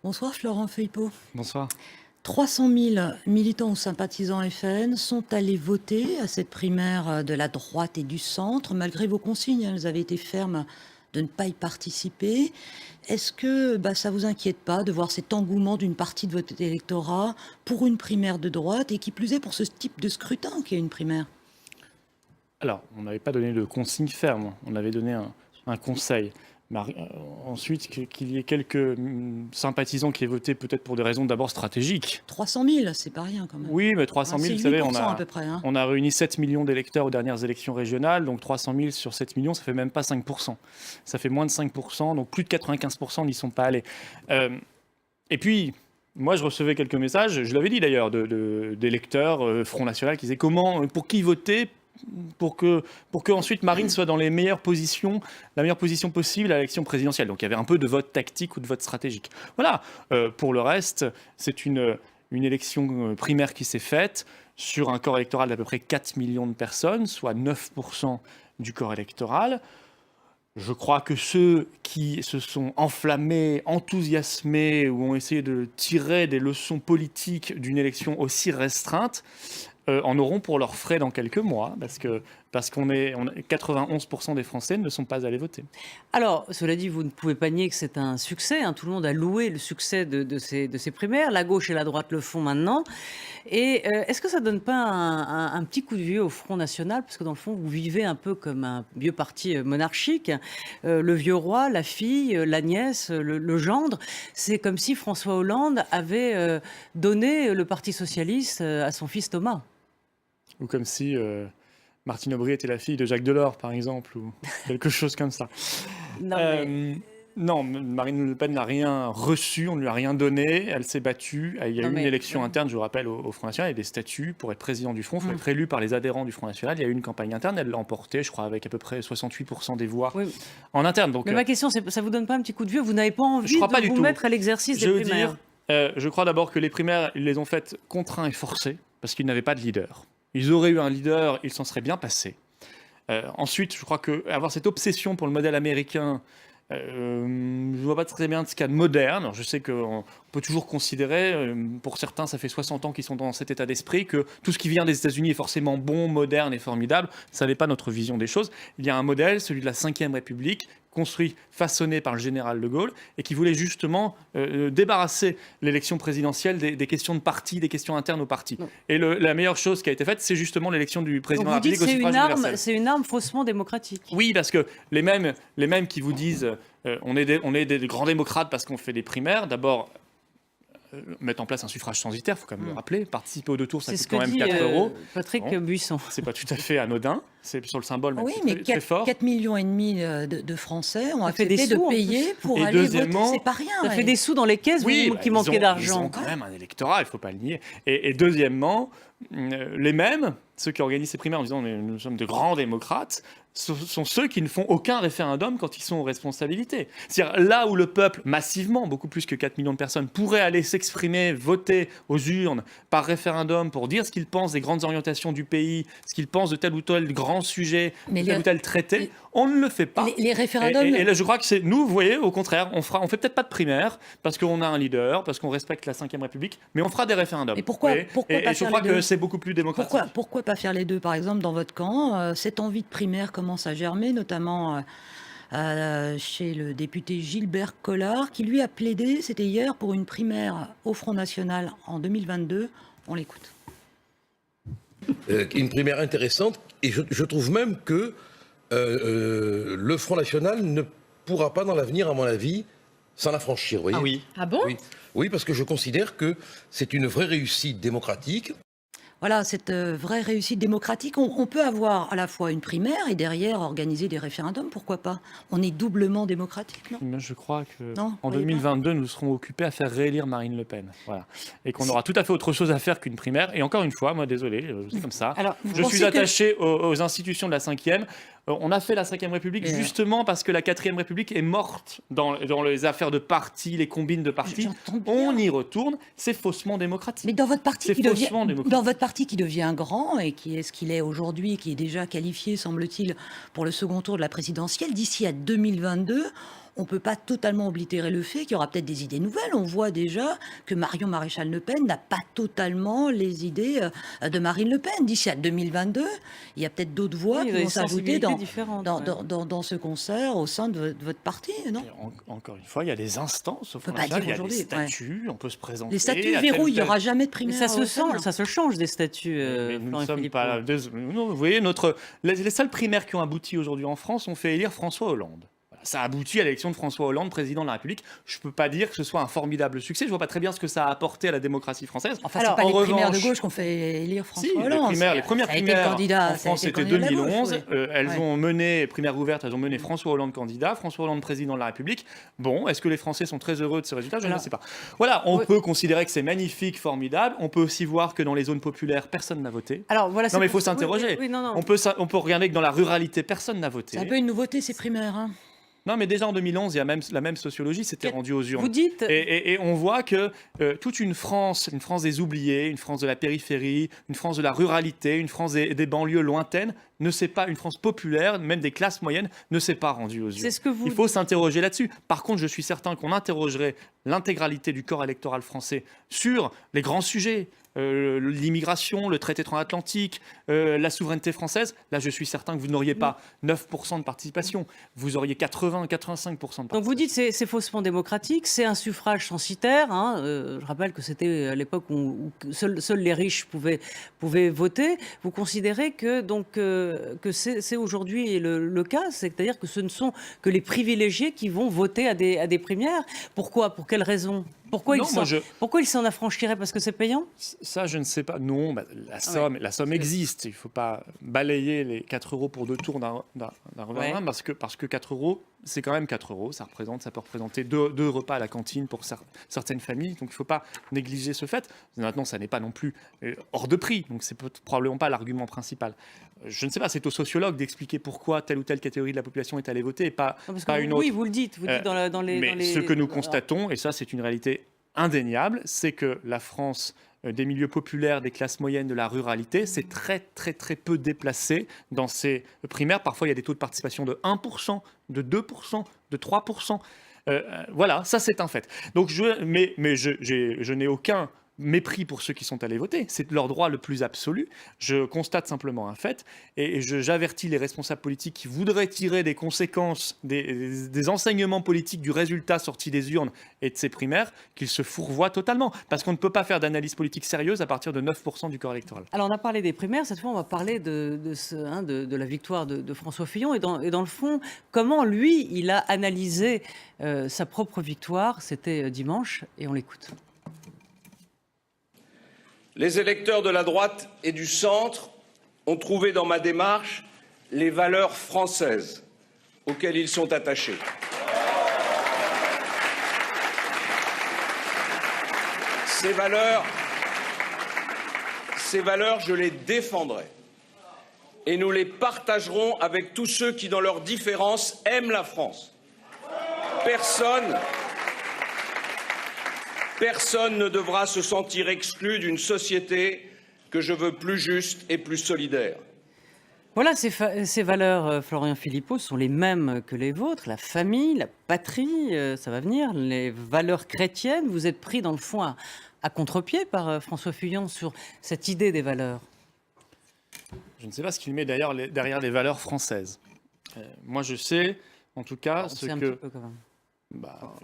Bonsoir Florent Feuillepoint. Bonsoir. 300 000 militants ou sympathisants FN sont allés voter à cette primaire de la droite et du centre. Malgré vos consignes, elles avaient été fermes de ne pas y participer. Est-ce que ça vous inquiète pas de voir cet engouement d'une partie de votre électorat pour une primaire de droite et qui plus est pour ce type de scrutin qui est une primaire? Alors, on n'avait pas donné de consigne ferme, on avait donné un conseil. Ensuite, qu'il y ait quelques sympathisants qui aient voté peut-être pour des raisons d'abord stratégiques. 300 000, c'est pas rien quand même. Oui, mais 300 000, C'est vous savez, 8% à peu près. on a réuni 7 millions d'électeurs aux dernières élections régionales, donc 300 000 sur 7 millions, ça fait même pas 5%. Ça fait moins de 5%, donc plus de 95% n'y sont pas allés. Et puis, moi, je recevais quelques messages, je l'avais dit d'ailleurs, d'électeurs Front National qui disaient pour qui voter pour que ensuite Marine soit dans la meilleure position possible à l'élection présidentielle. Donc il y avait un peu de vote tactique ou de vote stratégique. Voilà. Pour le reste, c'est une élection primaire qui s'est faite sur un corps électoral d'à peu près 4 millions de personnes, soit 9% du corps électoral. Je crois que ceux qui se sont enflammés, enthousiasmés ou ont essayé de tirer des leçons politiques d'une élection aussi restreinte en auront pour leurs frais dans quelques mois, parce qu'on 91% des Français ne sont pas allés voter. Alors, cela dit, vous ne pouvez pas nier que c'est un succès. Tout le monde a loué le succès de ces primaires. La gauche et la droite le font maintenant. Et est-ce que ça ne donne pas un petit coup de vieux au Front National? Parce que dans le fond, vous vivez un peu comme un vieux parti monarchique. Le vieux roi, la fille, la nièce, le gendre. C'est comme si François Hollande avait donné le Parti socialiste à son fils Thomas. Ou comme si Martine Aubry était la fille de Jacques Delors, par exemple, ou quelque chose comme ça. Non, Marine Le Pen n'a rien reçu, on ne lui a rien donné, elle s'est battue. Il y a eu une élection interne, je vous rappelle, au Front National, il y a des statuts pour être président du Front, il faut être élu par les adhérents du Front National. Il y a eu une campagne interne, elle l'a emporté, je crois, avec à peu près 68% des voix en interne. Donc, mais ma question, c'est, ça vous donne pas un petit coup de vieux? Vous n'avez pas envie de vous mettre à l'exercice des primaires? Je crois d'abord que les primaires, ils les ont faites contraints et forcés, parce qu'ils n'avaient pas de leader. Ils auraient eu un leader, ils s'en seraient bien passés. Ensuite, je crois qu'avoir cette obsession pour le modèle américain, je ne vois pas très bien ce qu'il y a de moderne. Je sais qu'on peut toujours considérer, pour certains, ça fait 60 ans qu'ils sont dans cet état d'esprit, que tout ce qui vient des États-Unis est forcément bon, moderne et formidable. Ça n'est pas notre vision des choses. Il y a un modèle, celui de la Ve République, construit, façonné par le général de Gaulle, et qui voulait justement débarrasser l'élection présidentielle des questions de parti, des questions internes au parti. Et la meilleure chose qui a été faite, c'est justement l'élection du président de la République au suffrage universel. C'est une arme faussement démocratique. Oui, parce que les mêmes qui vous disent on est des grands démocrates parce qu'on fait des primaires, d'abord mettre en place un suffrage censitaire, il faut quand même le rappeler. Participer aux deux tours, ça coûte quand même 4 euros. Patrick Buisson. C'est pas tout à fait anodin. C'est sur le symbole, mais oui, c'est très fort. 4,5 millions de Français ont accepté des sous, de payer pour aller voter. C'est pas rien. Ça fait des sous dans les caisses, qui manquaient d'argent. Ils ont quand même un électorat, il ne faut pas le nier. Et deuxièmement, les mêmes, ceux qui organisent ces primaires en disant nous sommes de grands démocrates, sont ceux qui ne font aucun référendum quand ils sont aux responsabilités. C'est-à-dire là où le peuple, massivement, beaucoup plus que 4 millions de personnes, pourrait aller s'exprimer, voter aux urnes par référendum pour dire ce qu'ils pensent des grandes orientations du pays, ce qu'ils pensent de tel ou tel grand sujet, tel ou tel traité, on ne le fait pas. Les référendums... Et là, je crois que c'est nous, vous voyez, au contraire, on fait peut-être pas de primaire parce qu'on a un leader, parce qu'on respecte la Ve République, mais on fera des référendums. Et pourquoi pas faire je crois que c'est beaucoup plus démocratique. Pourquoi pas faire les deux? Par exemple, dans votre camp, cette envie de primaire commence à germer, notamment chez le député Gilbert Collard, qui lui a plaidé, c'était hier, pour une primaire au Front National en 2022. On l'écoute. Une primaire intéressante, et je trouve même que le Front National ne pourra pas dans l'avenir, à mon avis, s'en affranchir. Vous voyez. Ah oui. Ah bon? Oui, parce que je considère que c'est une vraie réussite démocratique. Voilà, cette vraie réussite démocratique, on peut avoir à la fois une primaire et derrière organiser des référendums, pourquoi pas? On est doublement démocratique, non? Je crois qu'en 2022, nous serons occupés à faire réélire Marine Le Pen. Voilà. Et qu'on aura tout à fait autre chose à faire qu'une primaire. Et encore une fois, moi, désolé, c'est comme ça. Alors, je suis attaché aux institutions de la 5e. On a fait la Ve République justement parce que la 4e République est morte dans les affaires de partis, les combines de partis. On y retourne, c'est faussement démocratique. Mais dans votre parti qui devient grand et qui est ce qu'il est aujourd'hui, qui est déjà qualifié, semble-t-il, pour le second tour de la présidentielle, d'ici à 2022, on ne peut pas totalement oblitérer le fait qu'il y aura peut-être des idées nouvelles. On voit déjà que Marion Maréchal Le Pen n'a pas totalement les idées de Marine Le Pen. D'ici à 2022, il y a peut-être d'autres voix Oui, il y a qui vont des s'ajouter sensibilités différentes, dans ce concert au sein de votre parti, non? Et encore une fois, il y a des instances au Front peut pas National, dire il y a des aujourd'hui, statuts, on peut se présenter. Les statuts à verrouillent, il n'y tel ou aura jamais de Mais primaire. ça se change des statuts. Mais nous ne Florian sommes Philippot. pas non, vous voyez, les seules primaires qui ont abouti aujourd'hui en France ont fait élire François Hollande. Voilà, ça a abouti à l'élection de François Hollande, président de la République. Je ne peux pas dire que ce soit un formidable succès. Je ne vois pas très bien ce que ça a apporté à la démocratie française. Enfin, Alors, c'est pas en les primaires de revanche- gauche qu'on fait élire François Si, Hollande. les premières Ça a été primaires candidat, en ça a France, été c'était candidat de la 2011. gauche, oui. Elles Ouais. ont mené, primaire ouverte, elles ont mené François Hollande candidat, François Hollande président de la République. Bon, est-ce que les Français sont très heureux de ce résultat? Je Alors- ne sais pas. Voilà, on Oui. peut considérer que c'est magnifique, formidable. On peut aussi voir que dans les zones populaires, personne n'a voté. Alors voilà. Non, mais il faut pour ça- oui, s'interroger. oui, non. On peut regarder que dans la ruralité, personne n'a voté. C'est un peu une nouveauté, ces primaires. Hein. Non, mais déjà en 2011, il y a même la même sociologie s'était rendue aux urnes. Vous dites. Et on voit que toute une France des oubliés, une France de la périphérie, une France de la ruralité, une France des banlieues lointaines, ne s'est pas, une France populaire, même des classes moyennes, ne s'est pas rendue aux urnes. C'est ce que vous. Il faut s'interroger là-dessus. Par contre, je suis certain qu'on interrogerait l'intégralité du corps électoral français sur les grands sujets. L'immigration, le traité transatlantique, la souveraineté française, là je suis certain que vous n'auriez pas 9% de participation, vous auriez 80-85% de participation. Donc vous dites c'est faussement démocratique, c'est un suffrage censitaire. Hein, je rappelle que c'était à l'époque où seuls les riches pouvaient voter. Vous considérez que c'est aujourd'hui le cas, c'est-à-dire que ce ne sont que les privilégiés qui vont voter à des primaires. Pourquoi? Pour quelles raisons? Pourquoi Non, pourquoi ils s'en affranchiraient? Parce que c'est payant? Ça, je ne sais pas. Non, la somme existe. Il ne faut pas balayer les 4 euros pour 2 tours d'un revers de main, parce que 4 euros, c'est quand même 4 euros. Ça peut représenter deux repas à la cantine pour certaines familles. Donc il ne faut pas négliger ce fait. Maintenant, ça n'est pas non plus hors de prix. Donc c'est probablement pas l'argument principal. Je ne sais pas, c'est aux sociologues d'expliquer pourquoi telle ou telle catégorie de la population est allée voter et pas une autre. Oui, vous le dites. Vous dites dans les. Mais dans les- ce que nous constatons, et ça c'est une réalité indéniable, c'est que la France des milieux populaires, des classes moyennes, de la ruralité, s'est très très très peu déplacée dans ces primaires. Parfois il y a des taux de participation de 1%, de 2%, de 3%. Voilà, ça c'est un fait. Donc je n'ai aucun mépris pour ceux qui sont allés voter. C'est leur droit le plus absolu. Je constate simplement un fait et j'avertis les responsables politiques qui voudraient tirer des conséquences, des enseignements politiques du résultat sorti des urnes et de ces primaires, qu'ils se fourvoient totalement. Parce qu'on ne peut pas faire d'analyse politique sérieuse à partir de 9% du corps électoral. Alors on a parlé des primaires, cette fois on va parler de la victoire de François Fillon et dans le fond, comment lui, il a analysé sa propre victoire. C'était dimanche et on l'écoute. Les électeurs de la droite et du centre ont trouvé dans ma démarche les valeurs françaises auxquelles ils sont attachés. Ces valeurs, je les défendrai. Et nous les partagerons avec tous ceux qui, dans leurs différences, aiment la France. Personne ne devra se sentir exclu d'une société que je veux plus juste et plus solidaire. Voilà, ces valeurs, Florian Philippot, sont les mêmes que les vôtres. La famille, la patrie, ça va venir. Les valeurs chrétiennes, vous êtes pris dans le fond à contre-pied par François Fillon sur cette idée des valeurs. Je ne sais pas ce qu'il met derrière les valeurs françaises. Moi, je sais, en tout cas, On ce sait un que... petit peu quand même.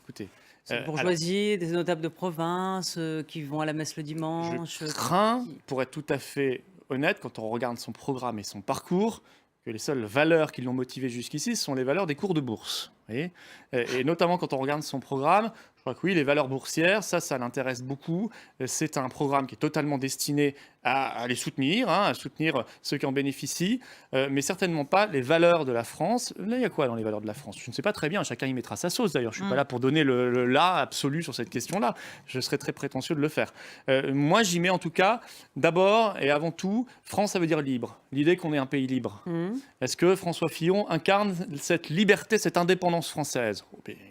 Écoutez... C'est une bourgeoisie, des notables de province qui vont à la messe le dimanche. Je crains, pour être tout à fait honnête, quand on regarde son programme et son parcours, que les seules valeurs qui l'ont motivé jusqu'ici sont les valeurs des cours de bourse. Vous voyez, et notamment quand on regarde son programme, je crois que oui, les valeurs boursières, ça l'intéresse beaucoup. C'est un programme qui est totalement destiné à les soutenir, à soutenir ceux qui en bénéficient, mais certainement pas les valeurs de la France. Là, il y a quoi dans les valeurs de la France? Je ne sais pas très bien, chacun y mettra sa sauce d'ailleurs. Je ne suis pas là pour donner le là absolu sur cette question-là. Je serais très prétentieux de le faire. Moi, j'y mets en tout cas, d'abord et avant tout, France, ça veut dire libre. L'idée qu'on est un pays libre. Est-ce que François Fillon incarne cette liberté, cette indépendance française?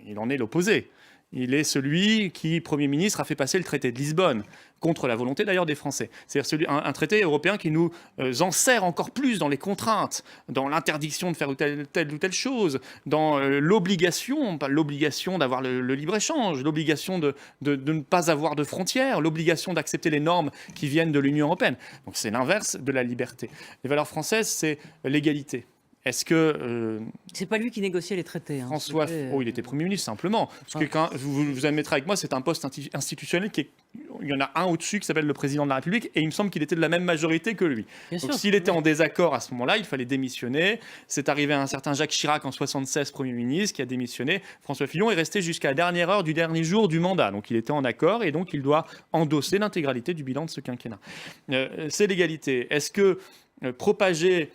Il en est l'opposé. Il est celui qui, Premier ministre, a fait passer le traité de Lisbonne, contre la volonté d'ailleurs des Français. C'est-à-dire un traité européen qui nous enserre encore plus dans les contraintes, dans l'interdiction de faire telle ou telle chose, dans l'obligation d'avoir le libre-échange, l'obligation de ne pas avoir de frontières, l'obligation d'accepter les normes qui viennent de l'Union européenne. Donc c'est l'inverse de la liberté. Les valeurs françaises, c'est l'égalité. Est-ce que... C'est pas lui qui négociait les traités. François... Oh, il était Premier ministre, simplement. Parce que quand vous admettrez avec moi, c'est un poste institutionnel il y en a un au-dessus qui s'appelle le président de la République, et il me semble qu'il était de la même majorité que lui. Donc s'il était en désaccord à ce moment-là, il fallait démissionner. C'est arrivé à un certain Jacques Chirac en 1976, Premier ministre, qui a démissionné. François Fillon est resté jusqu'à la dernière heure du dernier jour du mandat. Donc il était en accord, et donc il doit endosser l'intégralité du bilan de ce quinquennat. C'est l'égalité. Est-ce que propager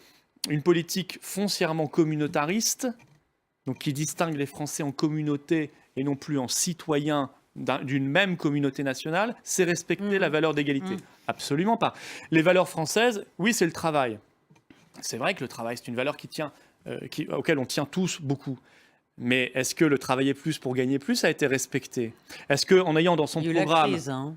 une politique foncièrement communautariste, donc qui distingue les Français en communautés et non plus en citoyens d'une même communauté nationale, c'est respecter la valeur d'égalité? Absolument pas. Les valeurs françaises, oui, c'est le travail. C'est vrai que le travail, c'est une valeur auquel on tient tous beaucoup. Mais est-ce que le travailler plus pour gagner plus a été respecté? Est-ce qu'en ayant dans son programme... La crise, hein.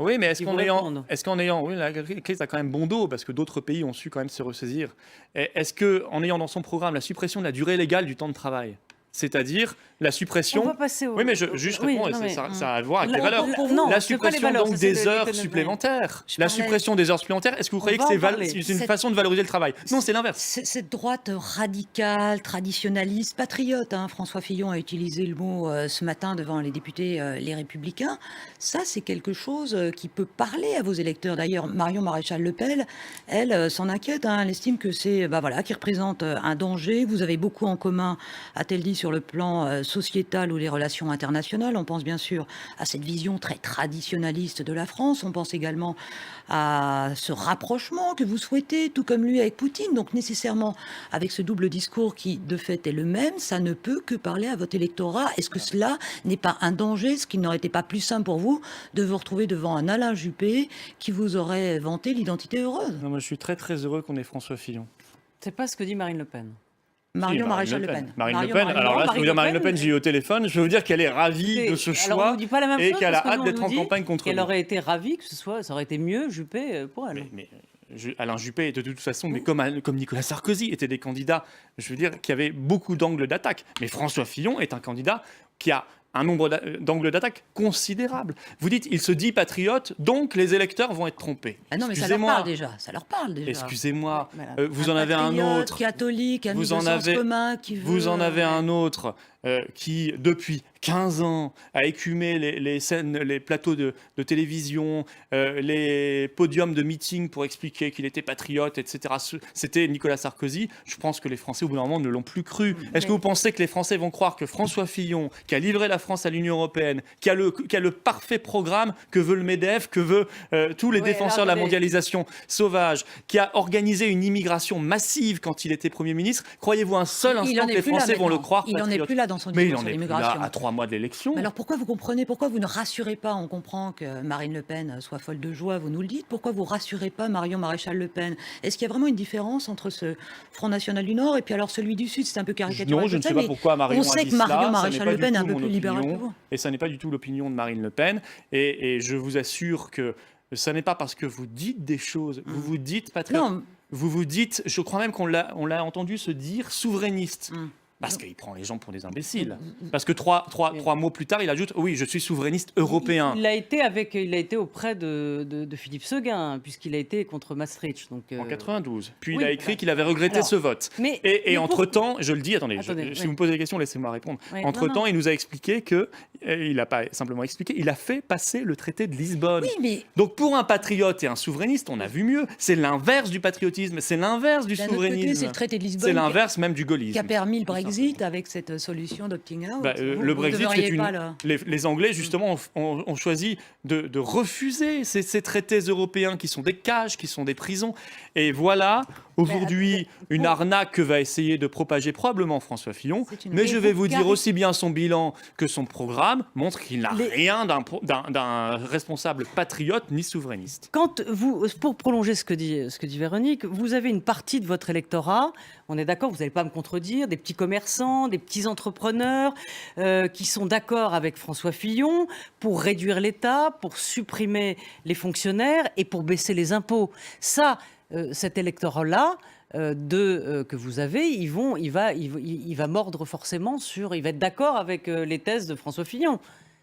Oui, mais est-ce qu'en ayant... Oui, la crise a quand même bon dos, parce que d'autres pays ont su quand même se ressaisir. Est-ce qu'en ayant dans son programme la suppression de la durée légale du temps de travail, c'est-à-dire la suppression... On va passer au... Oui, mais juste réponds, ça a à voir avec les valeurs. Non, la suppression donc des heures supplémentaires. La suppression des heures supplémentaires, est-ce que vous croyez que c'est une façon de valoriser le travail? Non, c'est l'inverse. Cette droite radicale, traditionnaliste, patriote, François Fillon a utilisé le mot ce matin devant les députés Les Républicains, ça c'est quelque chose qui peut parler à vos électeurs. D'ailleurs, Marion Maréchal Le Pen, elle s'en inquiète, elle estime que c'est, qui représente un danger. Vous avez beaucoup en commun, a-t-elle dit, sur le plan sociétal ou les relations internationales. On pense bien sûr à cette vision très traditionnaliste de la France. On pense également à ce rapprochement que vous souhaitez, tout comme lui avec Poutine. Donc nécessairement, avec ce double discours qui, de fait, est le même, ça ne peut que parler à votre électorat. Est-ce que cela n'est pas un danger? Ce qui n'aurait été pas plus simple pour vous de vous retrouver devant un Alain Juppé qui vous aurait vanté l'identité heureuse? Non, moi, je suis très très heureux qu'on ait François Fillon. C'est pas ce que dit Marine Le Pen. Marion Maréchal Le Pen. Marine Le Pen, alors là, je peux vous dire Marine Le Pen, j'ai eu au téléphone, je veux vous dire qu'elle est ravie de ce choix et qu'elle a hâte d'être en campagne contre lui. Elle aurait été ravie que ça aurait été mieux Juppé pour elle. Mais Alain Juppé, de toute façon, mais comme Nicolas Sarkozy, étaient des candidats, je veux dire, qui avaient beaucoup d'angles d'attaque. Mais François Fillon est un candidat qui a un nombre d'angles d'attaque considérable. Vous dites, il se dit patriote, donc les électeurs vont être trompés. Ah non, mais ça leur parle déjà. Ça leur parle déjà. Excusez-moi, vous en avez un autre. Catholique, un sens commun qui veut... Vous en avez un autre qui, depuis 15 ans, a écumé les scènes, les plateaux de télévision, les podiums de meeting pour expliquer qu'il était patriote, etc. C'était Nicolas Sarkozy. Je pense que les Français, au bout d'un moment, ne l'ont plus cru. Est-ce que vous pensez que les Français vont croire que François Fillon, qui a livré la France à l'Union européenne, qui a le parfait programme que veut le MEDEF, que veut tous les défenseurs de la mondialisation sauvage, qui a organisé une immigration massive quand il était Premier ministre, croyez-vous un seul instant que les Français vont le croire patriote? Il n'en est plus là dans son discours sur l'immigration. À 3 mois de l'élection. Alors pourquoi vous ne rassurez pas? On comprend que Marine Le Pen soit folle de joie, vous nous le dites. Pourquoi vous rassurez pas Marion Maréchal Le Pen? Est-ce qu'il y a vraiment une différence entre ce Front National du Nord et puis alors celui du Sud? C'est un peu caricatural. Non, je ne sais pas pourquoi Marion a dit cela. On sait que Marion Maréchal Le Pen est un peu plus libérale que vous. Et ça n'est pas du tout l'opinion de Marine Le Pen. Et je vous assure que ça n'est pas parce que vous dites des choses, vous vous dites patriote, vous vous dites, je crois même qu'on l'a entendu se dire souverainiste. Parce qu'il prend les gens pour des imbéciles. Parce que trois mots plus tard, il ajoute « Oui, je suis souverainiste européen ». Il a été auprès de Philippe Séguin, puisqu'il a été contre Maastricht. Donc, en 92. Puis il a écrit qu'il avait regretté ce vote. Et entre-temps, je le dis, si vous me posez des questions, laissez-moi répondre. Entre-temps, il nous a expliqué il n'a pas simplement expliqué, il a fait passer le traité de Lisbonne. Donc pour un patriote et un souverainiste, on a vu mieux. C'est l'inverse du patriotisme, c'est l'inverse du souverainisme. C'est le traité de Lisbonne. C'est l'inverse même du gaullisme. Qui a permis le Brexit avec cette solution d'opting out. Le Brexit, les Anglais, justement, ont choisi de refuser ces traités européens qui sont des cages, qui sont des prisons. Et voilà, aujourd'hui une arnaque que va essayer de propager probablement François Fillon. Mais je vais vous dire aussi bien son bilan que son programme montre qu'il n'a rien d'un responsable patriote ni souverainiste. Quand vous, pour prolonger ce que dit Véronique, vous avez une partie de votre électorat, on est d'accord, vous n'allez pas me contredire, des petits commerçants, des petits entrepreneurs qui sont d'accord avec François Fillon pour réduire l'État, pour supprimer les fonctionnaires et pour baisser les impôts. Ça, cet électorat-là, que vous avez, il va mordre forcément il va être d'accord avec les thèses de François Fillon.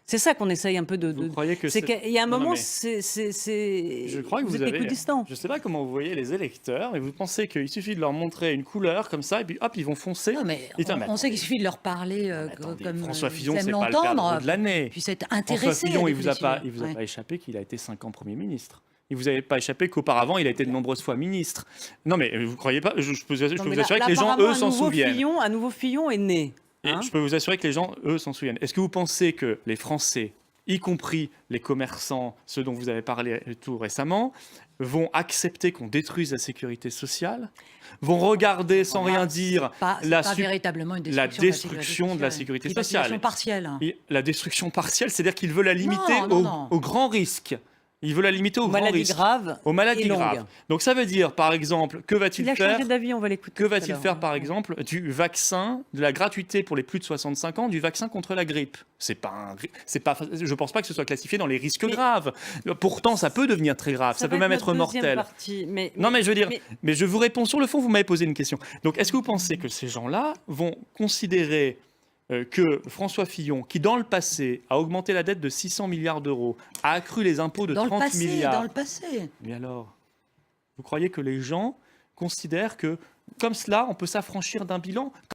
C'est ça qu'on essaye un peu de. Vous croyez que c'est qu'il y a un moment, je crois que vous êtes avez. équidistant. Je ne sais pas comment vous voyez les électeurs, mais vous pensez qu'il suffit de leur montrer une couleur comme ça, et puis hop, ils vont foncer. Non, mais on sait qu'il suffit de leur parler comme François Fillon, ils aiment c'est pas le l'entendre, cadre de l'année. puis c'est intéressé. François Fillon, à il vous a pas définition. échappé qu'il a été 5 ans Premier ministre. Il vous avait pas échappé qu'auparavant, il a été de nombreuses fois ministre. Non, mais vous croyez pas? Je peux vous assurer que les gens, eux, s'en souviennent. Un nouveau Fillon est né. Et je peux vous assurer que les gens, eux, s'en souviennent. Est-ce que vous pensez que les Français, y compris les commerçants, ceux dont vous avez parlé tout récemment, vont accepter qu'on détruise la sécurité sociale, vont regarder sans rien dire véritablement une la destruction de la sécurité sociale. Partielle. Et la destruction partielle, c'est-à-dire qu'ils veulent la limiter Non. au grand risque. Il veut la limiter aux grands risques. Aux maladies graves. Donc ça veut dire, par exemple, que va-t-il faire? Il a changé d'avis, on va l'écouter. Que va-t-il faire, par exemple, du vaccin, de la gratuité pour les plus de 65 ans, du vaccin contre la grippe? Je ne pense pas que ce soit classifié dans les risques graves. Pourtant, ça peut devenir très grave. Ça peut même être mortel. Mais je vous réponds sur le fond, vous m'avez posé une question. Donc, est-ce que vous pensez que ces gens-là vont considérer que François Fillon, qui dans le passé a augmenté la dette de 600 milliards d'euros, a accru les impôts de 30 milliards. Dans le passé. Mais alors, vous croyez que les gens considèrent que, comme cela, on peut s'affranchir d'un bilan?